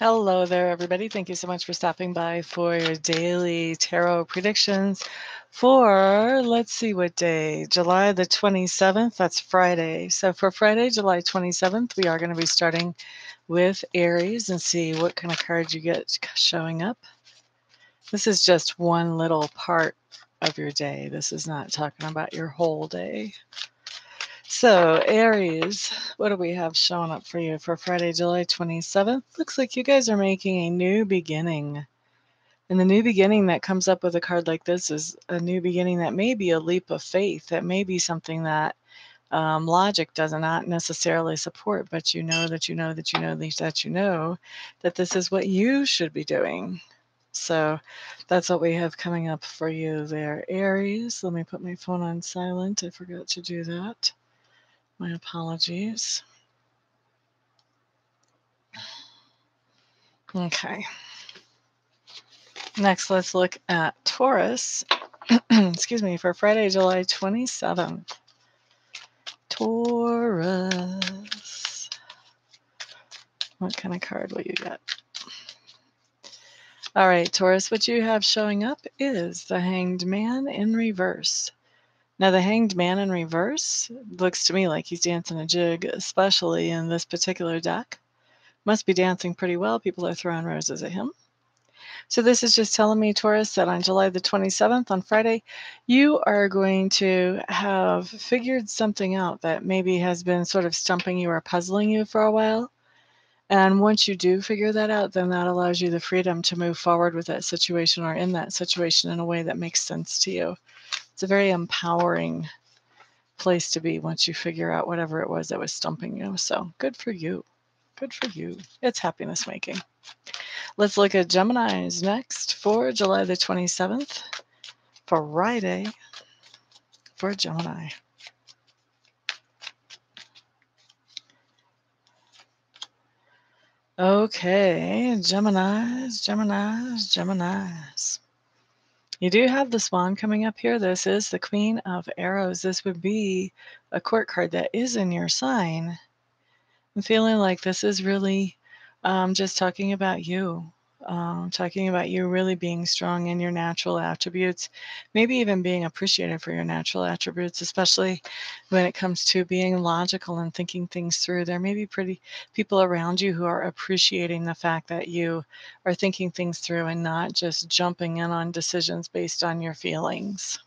Hello there, everybody. Thank you so much for stopping by for your daily tarot predictions for, let's see what day, July the 27th. That's Friday. So for Friday, July 27th, we are going to be starting with Aries and see what kind of cards you get showing up. This is just one little part of your day. This is not talking about your whole day. So, Aries, what do we have showing up for you for Friday, July 27th? Looks like you guys are making a new beginning. And the new beginning that comes up with a card like this is a new beginning that may be a leap of faith, that may be something that logic does not necessarily support, but you know that you know that you know that you know that this is what you should be doing. So that's what we have coming up for you there, Aries. Let me put my phone on silent. I forgot to do that. My apologies. Okay. Next, let's look at Taurus. Excuse me, for Friday, July 27th. Taurus. What kind of card will you get? All right, Taurus, what you have showing up is the Hanged Man in reverse. Now, the Hanged Man in reverse looks to me like he's dancing a jig, especially in this particular deck. Must be dancing pretty well. People are throwing roses at him. So this is just telling me, Taurus, that on July the 27th, on Friday, you are going to have figured something out that maybe has been sort of stumping you or puzzling you for a while. And once you do figure that out, then that allows you the freedom to move forward with that situation or in that situation in a way that makes sense to you. It's a very empowering place to be once you figure out whatever it was that was stumping you. So good for you. Good for you. It's happiness making. Let's look at Geminis next for July the 27th, Friday for Gemini. Okay, Geminis. You do have the Swan coming up here. This is the Queen of Arrows. This would be a court card that is in your sign. I'm feeling like this is really just talking about you really being strong in your natural attributes, maybe even being appreciated for your natural attributes, especially when it comes to being logical and thinking things through. There may be pretty people around you who are appreciating the fact that you are thinking things through and not just jumping in on decisions based on your feelings.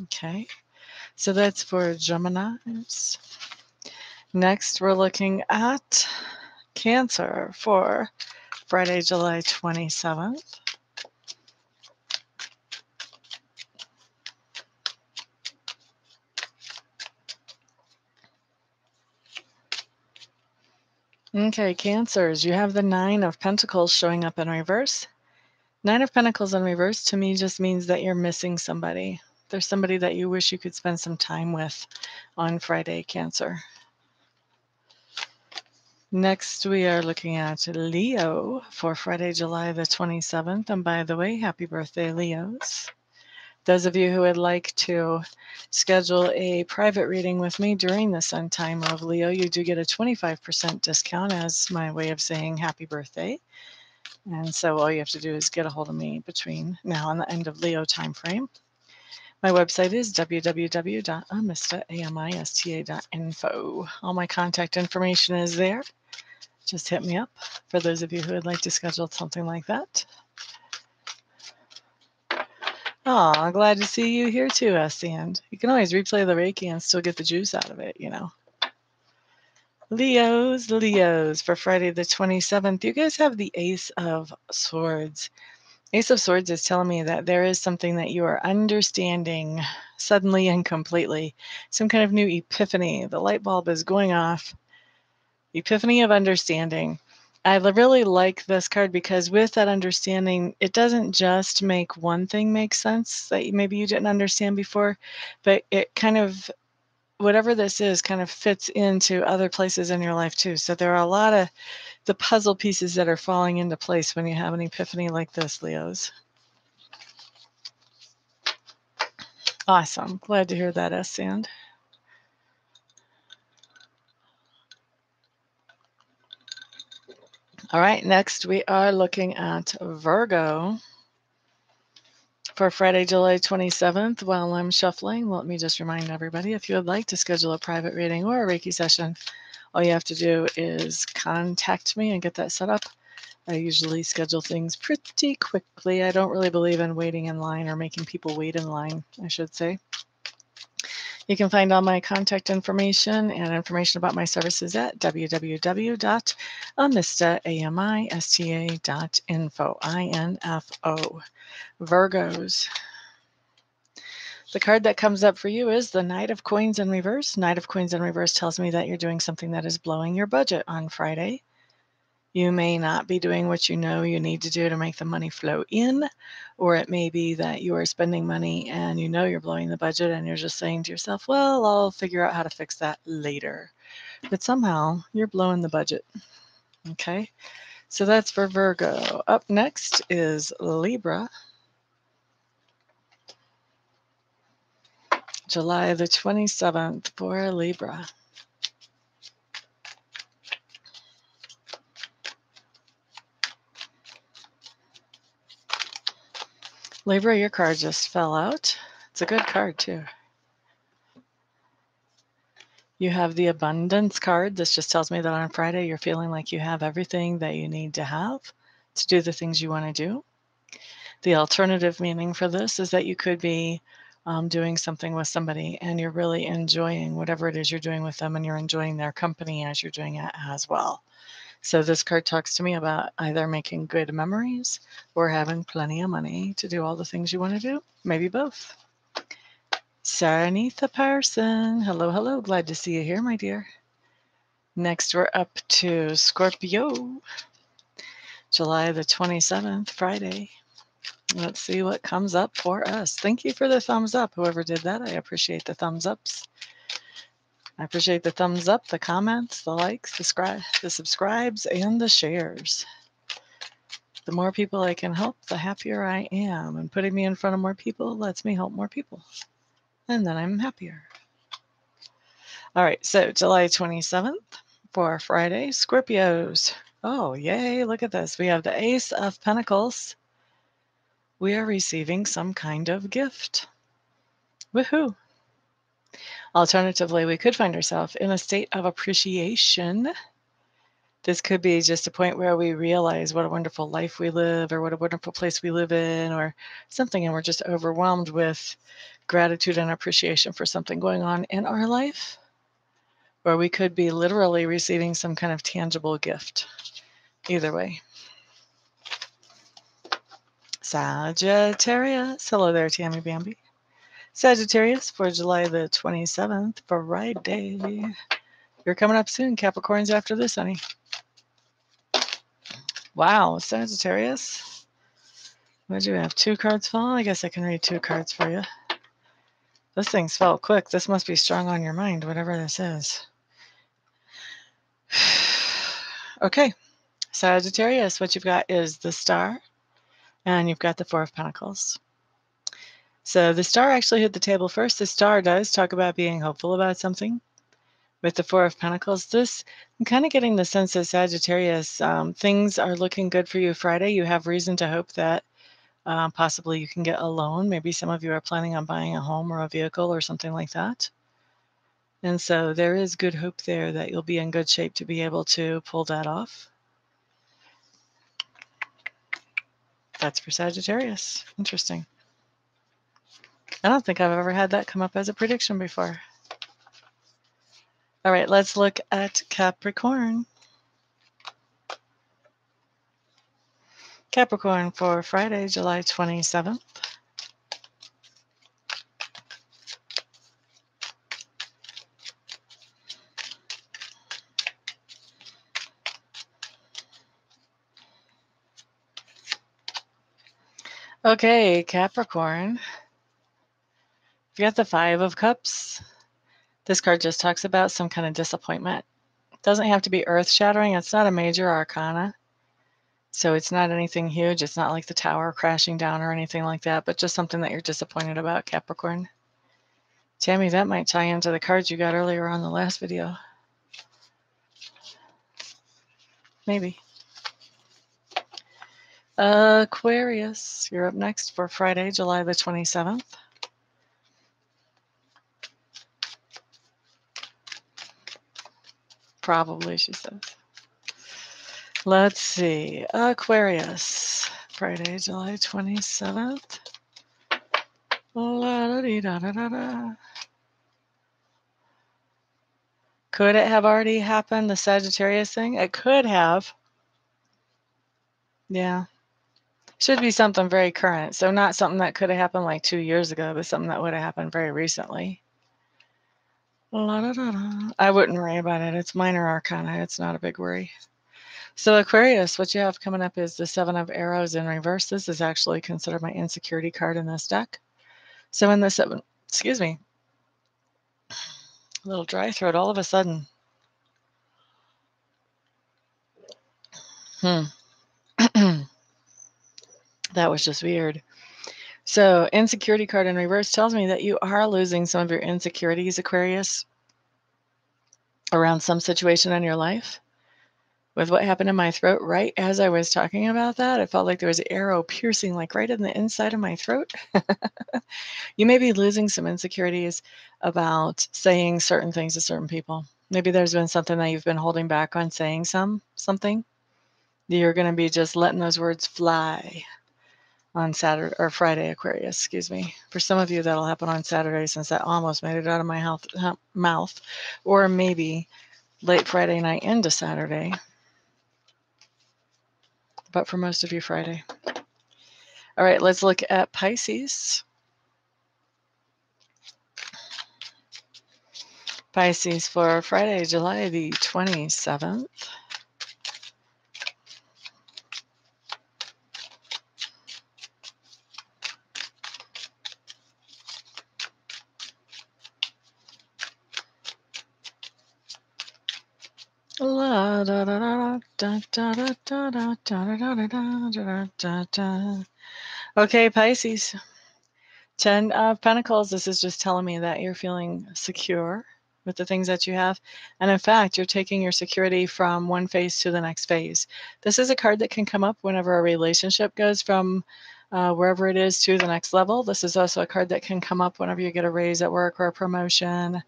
Okay, so that's for Geminis. Next, we're looking at Cancer for Friday, July 27th. Okay, Cancers, you have the Nine of Pentacles showing up in reverse. Nine of Pentacles in reverse to me just means that you're missing somebody. There's somebody that you wish you could spend some time with on Friday, Cancer. Next, we are looking at Leo for Friday, July the 27th. And by the way, happy birthday, Leos. Those of you who would like to schedule a private reading with me during the sun time of Leo, you do get a 25% discount as my way of saying happy birthday. And so all you have to do is get a hold of me between now and the end of Leo time frame. My website is www.amista.info. All my contact information is there. Just hit me up for those of you who would like to schedule something like that. Oh, I'm glad to see you here too, Estienne. You can always replay the Reiki and still get the juice out of it, you know. Leos, for Friday the 27th. You guys have the Ace of Swords. Ace of Swords is telling me that there is something that you are understanding suddenly and completely. Some kind of new epiphany. The light bulb is going off. Epiphany of understanding. I really like this card because with that understanding, it doesn't just make one thing make sense that maybe you didn't understand before, but it kind of, whatever this is, kind of fits into other places in your life too. So there are a lot of the puzzle pieces that are falling into place when you have an epiphany like this, Leos. Awesome. Glad to hear that, S-Sand. All right, next we are looking at Virgo for Friday, July 27th. While I'm shuffling, let me just remind everybody, if you would like to schedule a private reading or a Reiki session, all you have to do is contact me and get that set up. I usually schedule things pretty quickly. I don't really believe in waiting in line or making people wait in line, I should say. You can find all my contact information and information about my services at www.amista.info. I-N-F-O. Virgos. The card that comes up for you is the Knight of Coins in reverse. Knight of Coins in reverse tells me that you're doing something that is blowing your budget on Friday. You may not be doing what you know you need to do to make the money flow in, or it may be that you are spending money and you know you're blowing the budget and you're just saying to yourself, well, I'll figure out how to fix that later. But somehow you're blowing the budget. Okay, so that's for Virgo. Up next is Libra. July the 27th for Libra. Libra, your card just fell out. It's a good card, too. You have the abundance card. This just tells me that on Friday you're feeling like you have everything that you need to have to do the things you want to do. The alternative meaning for this is that you could be doing something with somebody and you're really enjoying whatever it is you're doing with them, and you're enjoying their company as you're doing it as well. So this card talks to me about either making good memories or having plenty of money to do all the things you want to do. Maybe both. Saranitha Parson. Hello, hello. Glad to see you here, my dear. Next, we're up to Scorpio. July the 27th, Friday. Let's see what comes up for us. Thank you for the thumbs up. Whoever did that, I appreciate the thumbs ups. I appreciate the thumbs up, the comments, the likes, the subscribes, and the shares. The more people I can help, the happier I am. And putting me in front of more people lets me help more people. And then I'm happier. All right, so July 27th for Friday, Scorpios. Oh, yay, look at this. We have the Ace of Pentacles. We are receiving some kind of gift. Woohoo! Alternatively, we could find ourselves in a state of appreciation. This could be just a point where we realize what a wonderful life we live, or what a wonderful place we live in, or something, and we're just overwhelmed with gratitude and appreciation for something going on in our life. Or we could be literally receiving some kind of tangible gift. Either way. Sagittarius. Hello there, Tammy Bambi. Sagittarius for July the 27th, Friday. You're coming up soon. Capricorn's after this, honey. Wow, Sagittarius. What do you have? 2 cards fall? I guess I can read 2 cards for you. This thing's fell quick. This must be strong on your mind, whatever this is. Okay, Sagittarius, what you've got is the Star, and you've got the 4 of Pentacles. So the Star actually hit the table first. The Star does talk about being hopeful about something. With the 4 of Pentacles, I'm kind of getting the sense that Sagittarius, things are looking good for you Friday. You have reason to hope that possibly you can get a loan. Maybe some of you are planning on buying a home or a vehicle or something like that. And so there is good hope there that you'll be in good shape to be able to pull that off. That's for Sagittarius. Interesting. I don't think I've ever had that come up as a prediction before. All right, let's look at Capricorn. Capricorn for Friday, July 27th. Okay, Capricorn. You got the 5 of Cups. This card just talks about some kind of disappointment. It doesn't have to be earth-shattering. It's not a major arcana. So it's not anything huge. It's not like the tower crashing down or anything like that, but just something that you're disappointed about, Capricorn. Tammy, that might tie into the cards you got earlier on the last video. Maybe. Aquarius, you're up next for Friday, July the 27th. Probably, she says. Let's see. Aquarius, Friday, July 27th. La-da-dee-da-da-da-da. Could it have already happened, the Sagittarius thing? It could have. Yeah. Should be something very current. So not something that could have happened like 2 years ago, but something that would have happened very recently. La-da-da-da. I wouldn't worry about it. It's minor arcana. It's not a big worry. So Aquarius, what you have coming up is the Seven of Arrows in reverse. This is actually considered my insecurity card in this deck. So in the seven, excuse me, a little dry throat all of a sudden. That was just weird. So insecurity card in reverse tells me that you are losing some of your insecurities, Aquarius, around some situation in your life. With what happened in my throat right as I was talking about that, it felt like there was an arrow piercing like right in the inside of my throat. You may be losing some insecurities about saying certain things to certain people. Maybe there's been something that you've been holding back on saying something. You're going to be just letting those words fly on Saturday or Friday, Aquarius, excuse me. For some of you, that'll happen on Saturday since that almost made it out of my mouth, or maybe late Friday night into Saturday. But for most of you, Friday. All right, let's look at Pisces. Pisces for Friday, July the 27th. Okay, Pisces. 10 of Pentacles. This is just telling me that you're feeling secure with the things that you have. And in fact, you're taking your security from one phase to the next phase. This is a card that can come up whenever a relationship goes from wherever it is to the next level. This is also a card that can come up whenever you get a raise at work or a promotion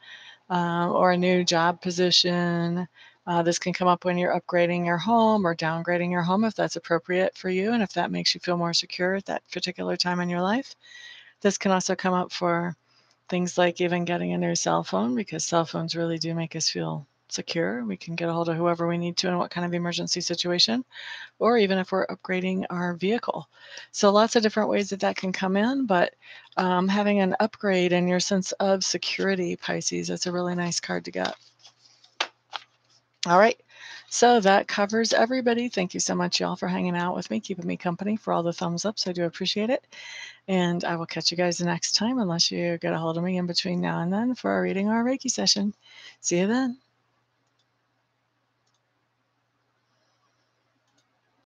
or a new job position. This can come up when you're upgrading your home or downgrading your home if that's appropriate for you and if that makes you feel more secure at that particular time in your life. This can also come up for things like even getting a new cell phone, because cell phones really do make us feel secure. We can get a hold of whoever we need to in what kind of emergency situation, or even if we're upgrading our vehicle. So lots of different ways that that can come in, but having an upgrade in your sense of security, Pisces, that's a really nice card to get. All right. So that covers everybody. Thank you so much, y'all, for hanging out with me, keeping me company, for all the thumbs ups. I do appreciate it. And I will catch you guys the next time, unless you get a hold of me in between now and then for a reading or a Reiki session. See you then.